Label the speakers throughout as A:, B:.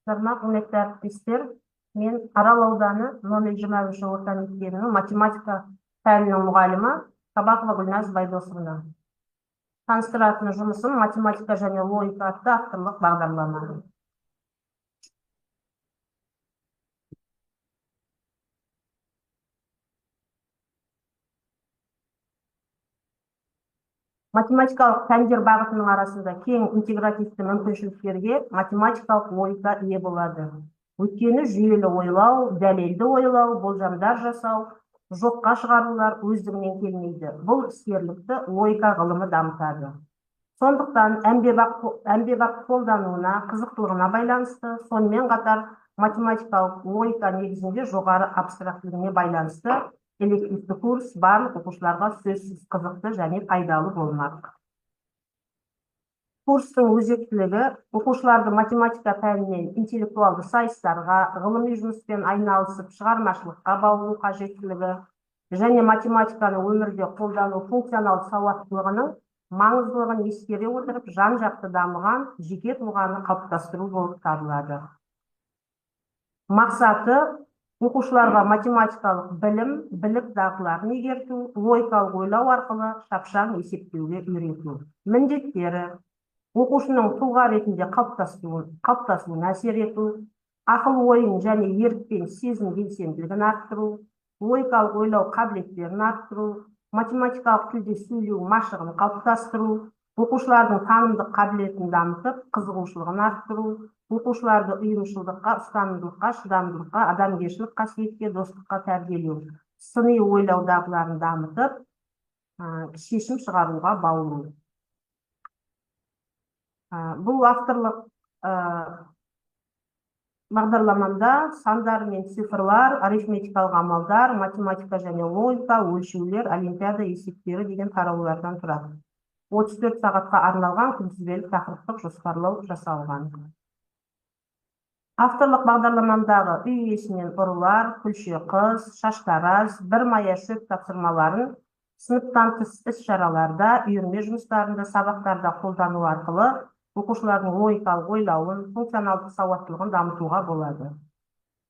A: Құрметті әріптестер, мен Арал ауданы номер 23 орта мектебінің математика пәнінің мұғалімі Қабақова Гүлназ Байдосовна. Таныстыратын жұмысым математика және логика атты авторлық бағдарлама. Математикалық пәндер бағытының арасында кең интегративті мүмкіншіліктерге математикалық логика ие болады. Өйткені жүйелі ойлау, дәлелді ойлау, болжамдар жасау, жоққа шығарулар өздігінен келмейді. Бұл іскерлікті логика ғылымы дамытады. Сондықтан әмбебап қолдануына, қызықтылығына байланысты, сонымен қатар математикалық логика негізінде жоғары абстрактілігіне байланысты элективті курс барлық оқушыларға сөзсіз қызықты және пайдалы болмақ. Курстың өзектілігі оқушыларды математика пәнінен интеллектуалды сайыстарға, ғылыми жұмыспен айналысып шығармашылыққа баулу қажеттілігі және математиканы өмірде қолдану функционалды сауаттылығының маңыздылығын ескере отырып, жан-жақты дамыған жеке тұлғаны қалыптастыру болып табылады. Мақсаты оқушыларға математикалық білім, білік дағдыларын игерту, логикалық ойлау арқылы шапшаң есептеуге үйрету. Міндеттері: оқушының тұлға ретінде қалыптасуына әсер ету, ақыл ойын және ерік пен сезім белсенділігін арттыру, логикалық ойлау қабілеттерін арттыру, математикалық тілде сөйлеу машығын қалыптастыру, оқушылардың танымдық қабілетін дамытып, қызығушылығын арттыру, оқушыларды ұйымшылдыққа, ұстанымдылыққа, шыдамдылыққа, адамгершілік қасиетке, достыққа тәрбиелеу, сыни ойлау дағдыларын дамытып, шешім шығаруға баулу. Бұл авторлық бағдарламамда сандар мен цифрлар, арифметикалық амалдар, математика және логика, өлшеулер, олимпиада есептері деген тараулардан тұрады. 34 сағатқа арналған күнтізбелік тақырыптық жоспарлау жасалған. Авторлық бағдарламамдағы үй иесінен ұрылар, күлше қыз, шаштараз, бір мая шөп тапсырмаларын сыныптан тыс іс-шараларда, үйірме жұмыстарында, сабақтарда қолдану арқылы оқушылардың логикалық ойлауын, функционалдық сауаттылығын дамытуға болады.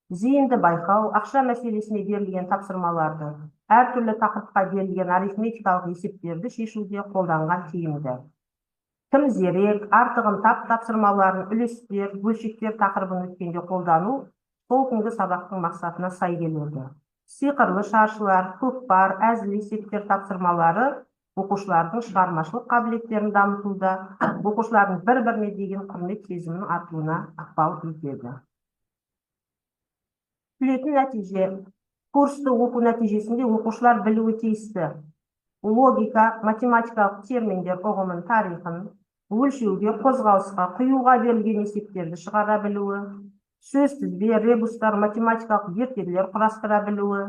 A: Зейінді байқау, ақша мәселесіне берілген тапсырмаларды, әртүрлі тақырыпқа берілген арифметикалық есептерді шешуде қолданған тиімді. Кім зерек, артығын тапсырмаларын үлестер, бөлшектер тақырыбын өткенде қолдану сол күнгі сабақтың мақсатына сай келеді. Сиқырлы шаршылар, көкпар, әзіл есептер тапсырмалары оқушылардың шығармашылық қабілеттерін дамытуда, оқушылардың бір-біріне деген құрмет сезімінің артуына ықпал етеді. Күтілетін нәтиже: курсты оқу нәтижесінде оқушылар білуі тиісті логика, математикалық терминдер ұғымын, тарихын, өлшеуге, қозғалысқа, құюға берілген есептерді шығара білуі, сөз тізбе, ребустар, математикалық ертегілер құрастыра білуі,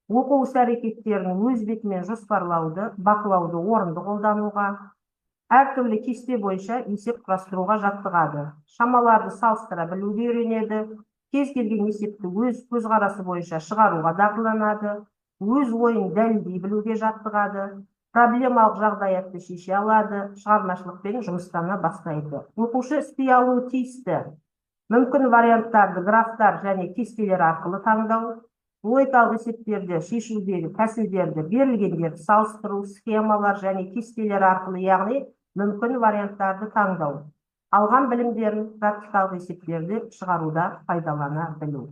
A: оқу іс-әрекеттерін өз бетімен жоспарлауды, бақылауды орынды қолдануға, әртүрлі кесте бойынша есеп құрастыруға жаттығады, шамаларды салыстыра білуге үйренеді, кез келген есепті өз көзқарасы бойынша шығаруға дағдыланады, өз ойын дәлелдей білуге жаттығады, проблемалық жағдаятты шеше алады, шығармашылықпен жұмыстана бастайды. Оқушы істей алуы тиісті мүмкін варианттарды графтар және кестелер арқылы таңдау, логикалық есептерді шешудегі тәсілдерді, берілгендерді салыстыру, схемалар және кестелер арқылы, яғни мүмкін варианттарды таңдау, алған білімдерін практикалық есептерді шығаруда пайдалана білу.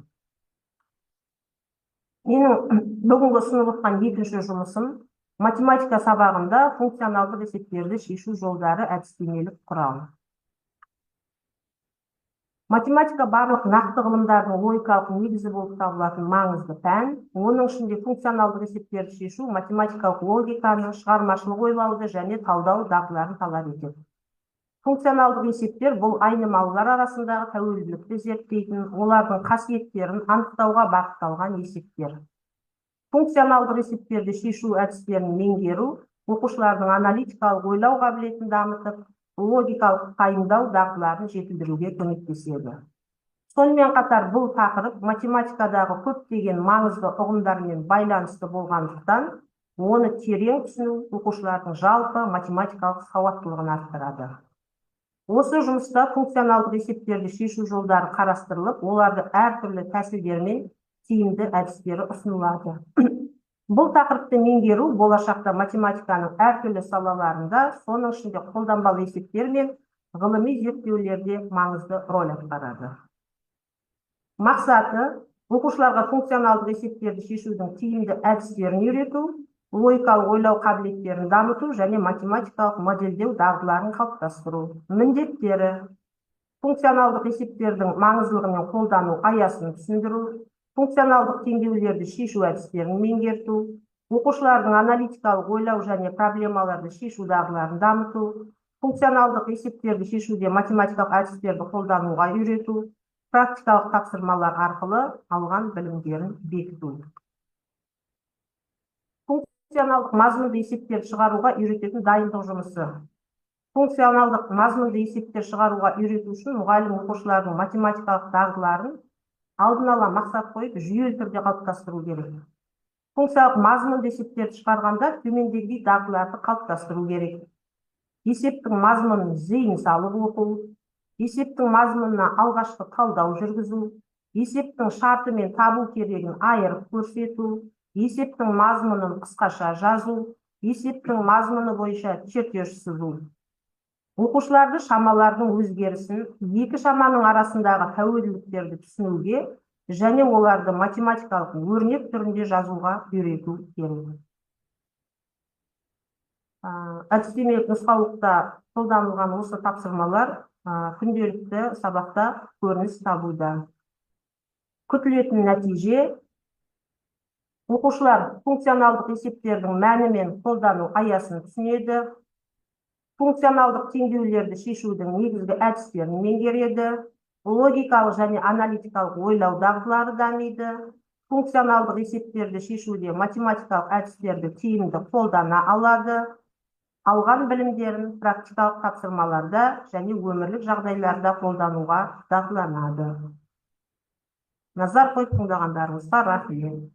A: Менің бүгінгі ұсынып отқан екінші жұмысым математика сабағында функционалдық есептерді шешу жолдары әдістемелік құрал. Математика барлық нақты ғылымдардың логикалық негізі болып табылатын маңызды пән. Оның ішінде функционалдық есептерді шешу математикалық логиканы, шығармашылық ойлауды және талдау дағдыларын талап етеді. Функционалдық есептер бұл айнымалылар арасындағы тәуелділікті зерттейтін, олардың қасиеттерін анықтауға бағытталған есептер. Функционалдық есептерді шешу әдістерін меңгеру оқушылардың аналитикалық ойлау қабілетін дамытып, логикалық пайымдау дағдыларын жетілдіруге көмектеседі. Сонымен қатар бұл тақырып математикадағы көптеген маңызды ұғымдармен байланысты болғандықтан, оны терең түсіну оқушылардың жалпы математикалық сауаттылығын арттырады. Осы жұмыста функционалдық есептерді шешу жолдары қарастырылып, оларды әртүрлі тәсілдермен тиімді әдістері ұсынылады. Бұл тақырыпты меңгеру болашақта математиканың әртүрлі салаларында, соның ішінде қолданбалы есептер мен ғылыми зерттеулерде маңызды роль атқарады. Мақсаты оқушыларға функционалдық есептерді шешудің тиімді әдістерін үйрету, логикалық ойлау қабілеттерін дамыту және математикалық модельдеу дағдыларын қалыптастыру. Міндеттері: функционалдық есептердің маңыздылығы мен қолдану аясын түсіндіру, функционалдық теңдеулерді шешу әдістерін меңгерту, оқушылардың аналитикалық ойлау және проблемаларды шешу дағдыларын дамыту, функционалдық есептерді шешуде математикалық әдістерді қолдануға үйрету, практикалық тапсырмалар арқылы алған білімдерін бекіту. Функционалдық мазмұнды есептер шығаруға үйрететін дайындық жұмысы. Функционалдық мазмұнды есептер шығаруға үйрету үшін мұғалім оқушылардың математикалық дағдыларын алдын ала мақсат қойып, жүйелі түрде қалыптастыру керек. Функциялық мазмұнды есептерді шығарғанда төмендегідей дағдыларды қалыптастыру керек. Есептің мазмұнын зейін салып оқу, есептің мазмұнына алғашқы талдау жүргізу, есептің шарты мен табу керегін айырып көрсету, есептің мазмұнын қысқаша жазу, есептің мазмұны бойынша чертеж сызу. Оқушыларды шамалардың өзгерісін, екі шаманың арасындағы тәуелділіктерді түсінуге және оларды математикалық өрнек түрінде жазуға үйрету керек. Әдістемелік нұсқаулықта қолданылған осы тапсырмалар күнделікті сабақта көрініс табуда. Күтілетін нәтиже: оқушылар функционалдық есептердің мәні мен қолдану аясын түсінеді, функционалдық теңдеулерді шешудің негізгі әдістерін меңгереді, логикалық және аналитикалық ойлау дағдылары дамиды, функционалдық есептерді шешуде математикалық әдістерді тиімді қолдана алады, алған білімдерін практикалық тапсырмаларда және өмірлік жағдайларда қолдануға дағдыланады. Назар қойып тыңдағандарыңызға рахмет.